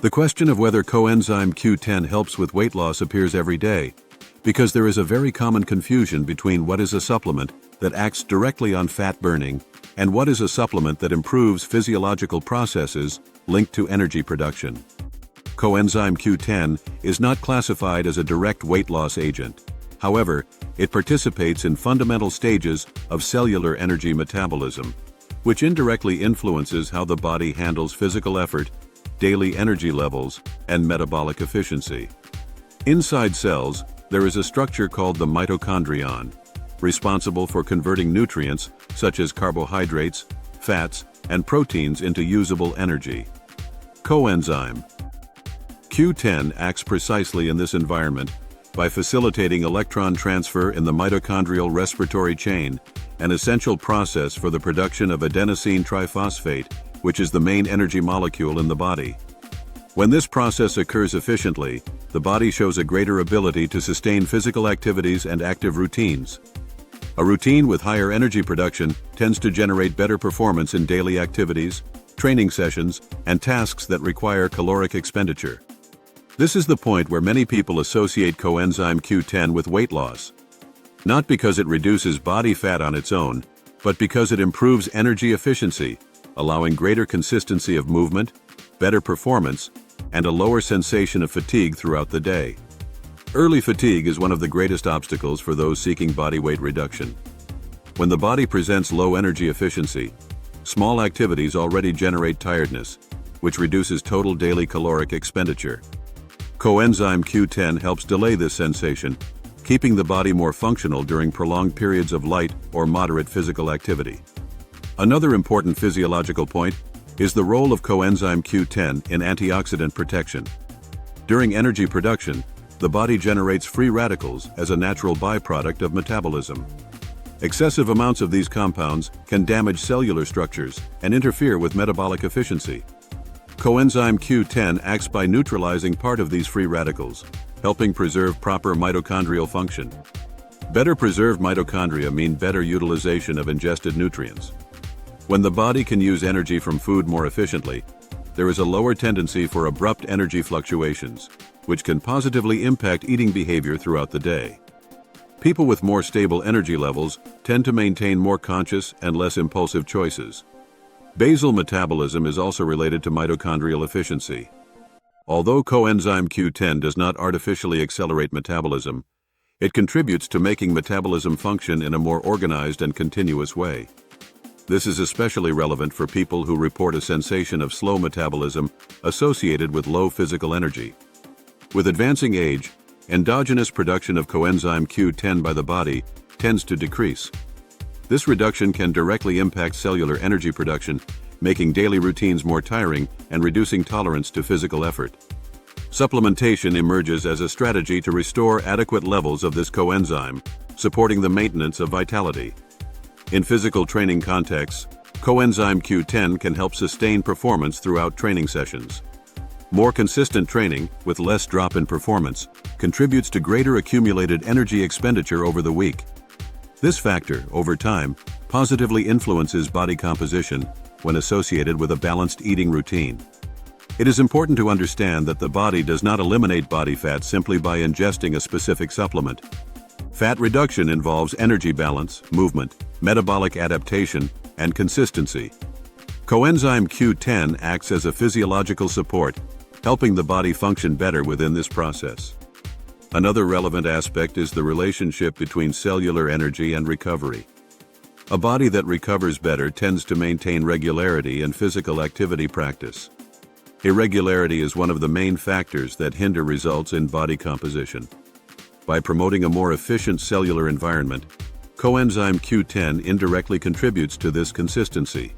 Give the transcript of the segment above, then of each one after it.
The question of whether coenzyme Q10 helps with weight loss appears every day, because there is a very common confusion between what is a supplement that acts directly on fat burning and what is a supplement that improves physiological processes linked to energy production. Coenzyme Q10 is not classified as a direct weight loss agent. However, it participates in fundamental stages of cellular energy metabolism, which indirectly influences how the body handles physical effort, daily energy levels, and metabolic efficiency. Inside cells, there is a structure called the mitochondrion, responsible for converting nutrients such as carbohydrates, fats, and proteins into usable energy. Coenzyme Q10 acts precisely in this environment by facilitating electron transfer in the mitochondrial respiratory chain, an essential process for the production of adenosine triphosphate, which is the main energy molecule in the body. When this process occurs efficiently, the body shows a greater ability to sustain physical activities and active routines. A routine with higher energy production tends to generate better performance in daily activities, training sessions, and tasks that require caloric expenditure. This is the point where many people associate coenzyme Q10 with weight loss. Not because it reduces body fat on its own, but because it improves energy efficiency, allowing greater consistency of movement, better performance, and a lower sensation of fatigue throughout the day. Early fatigue is one of the greatest obstacles for those seeking body weight reduction. When the body presents low energy efficiency, small activities already generate tiredness, which reduces total daily caloric expenditure. Coenzyme Q10 helps delay this sensation, keeping the body more functional during prolonged periods of light or moderate physical activity. Another important physiological point is the role of coenzyme Q10 in antioxidant protection. During energy production, the body generates free radicals as a natural byproduct of metabolism. Excessive amounts of these compounds can damage cellular structures and interfere with metabolic efficiency. Coenzyme Q10 acts by neutralizing part of these free radicals, helping preserve proper mitochondrial function. Better preserved mitochondria mean better utilization of ingested nutrients. When the body can use energy from food more efficiently, there is a lower tendency for abrupt energy fluctuations, which can positively impact eating behavior throughout the day. People with more stable energy levels tend to maintain more conscious and less impulsive choices. Basal metabolism is also related to mitochondrial efficiency. Although coenzyme Q10 does not artificially accelerate metabolism, it contributes to making metabolism function in a more organized and continuous way. This is especially relevant for people who report a sensation of slow metabolism associated with low physical energy. With advancing age, endogenous production of coenzyme Q10 by the body tends to decrease. This reduction can directly impact cellular energy production, making daily routines more tiring and reducing tolerance to physical effort. Supplementation emerges as a strategy to restore adequate levels of this coenzyme, supporting the maintenance of vitality. In physical training contexts, coenzyme Q10 can help sustain performance throughout training sessions. More consistent training, with less drop in performance, contributes to greater accumulated energy expenditure over the week. This factor, over time, positively influences body composition when associated with a balanced eating routine. It is important to understand that the body does not eliminate body fat simply by ingesting a specific supplement. Fat reduction involves energy balance, movement, metabolic adaptation, and consistency. Coenzyme Q10 acts as a physiological support, helping the body function better within this process. Another relevant aspect is the relationship between cellular energy and recovery. A body that recovers better tends to maintain regularity in physical activity practice. Irregularity is one of the main factors that hinder results in body composition. By promoting a more efficient cellular environment, coenzyme Q10 indirectly contributes to this consistency.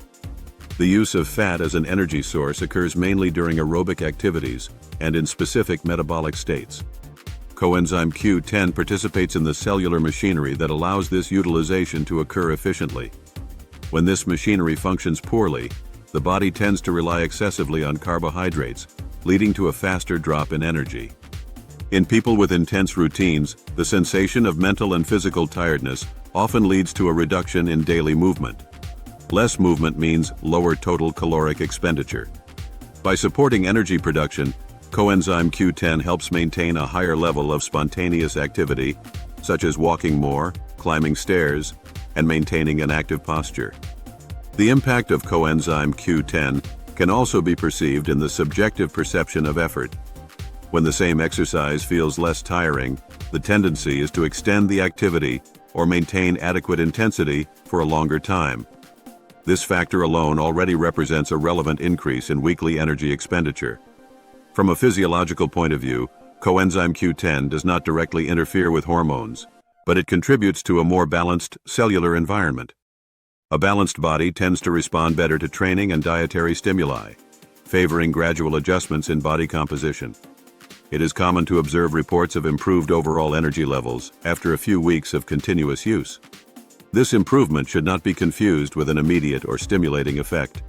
The use of fat as an energy source occurs mainly during aerobic activities and in specific metabolic states. Coenzyme Q10 participates in the cellular machinery that allows this utilization to occur efficiently. When this machinery functions poorly, the body tends to rely excessively on carbohydrates, leading to a faster drop in energy. In people with intense routines, the sensation of mental and physical tiredness often leads to a reduction in daily movement. Less movement means lower total caloric expenditure. By supporting energy production, Coenzyme Q10 helps maintain a higher level of spontaneous activity, such as walking more, climbing stairs, and maintaining an active posture. The impact of Coenzyme Q10 can also be perceived in the subjective perception of effort. When the same exercise feels less tiring, the tendency is to extend the activity or maintain adequate intensity for a longer time. This factor alone already represents a relevant increase in weekly energy expenditure. From a physiological point of view, Coenzyme Q10 does not directly interfere with hormones, but it contributes to a more balanced cellular environment. A balanced body tends to respond better to training and dietary stimuli, favoring gradual adjustments in body composition. It is common to observe reports of improved overall energy levels after a few weeks of continuous use. This improvement should not be confused with an immediate or stimulating effect.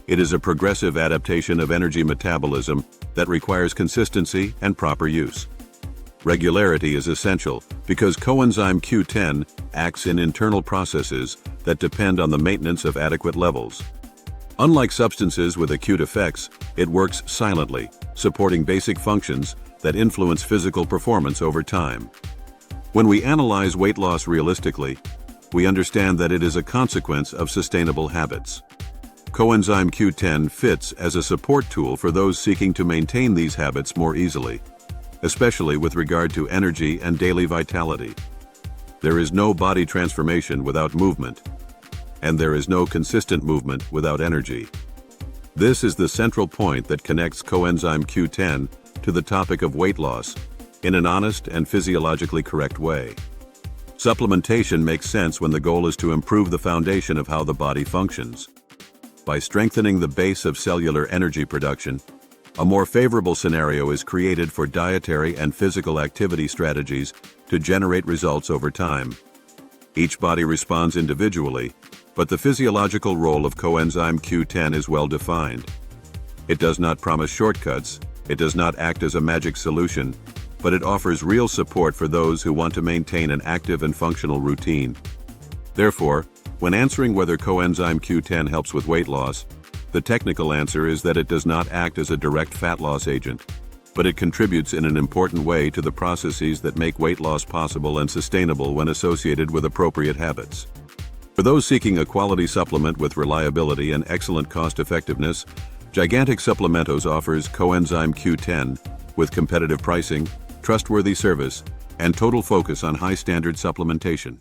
It is a progressive adaptation of energy metabolism that requires consistency and proper use. Regularity is essential because Coenzyme Q10 acts in internal processes that depend on the maintenance of adequate levels. Unlike substances with acute effects, it works silently, supporting basic functions that influence physical performance over time. When we analyze weight loss realistically, we understand that it is a consequence of sustainable habits. Coenzyme Q10 fits as a support tool for those seeking to maintain these habits more easily, especially with regard to energy and daily vitality. There is no body transformation without movement, and there is no consistent movement without energy. This is the central point that connects Coenzyme Q10 to the topic of weight loss in an honest and physiologically correct way. Supplementation makes sense when the goal is to improve the foundation of how the body functions. By strengthening the base of cellular energy production, a more favorable scenario is created for dietary and physical activity strategies to generate results over time. Each body responds individually, but the physiological role of Coenzyme Q10 is well defined. It does not promise shortcuts, it does not act as a magic solution, but it offers real support for those who want to maintain an active and functional routine. Therefore, when answering whether Coenzyme Q10 helps with weight loss, the technical answer is that it does not act as a direct fat loss agent, but it contributes in an important way to the processes that make weight loss possible and sustainable when associated with appropriate habits. For those seeking a quality supplement with reliability and excellent cost-effectiveness, Gigantic Supplementos offers Coenzyme Q10 with competitive pricing, trustworthy service, and total focus on high-standard supplementation.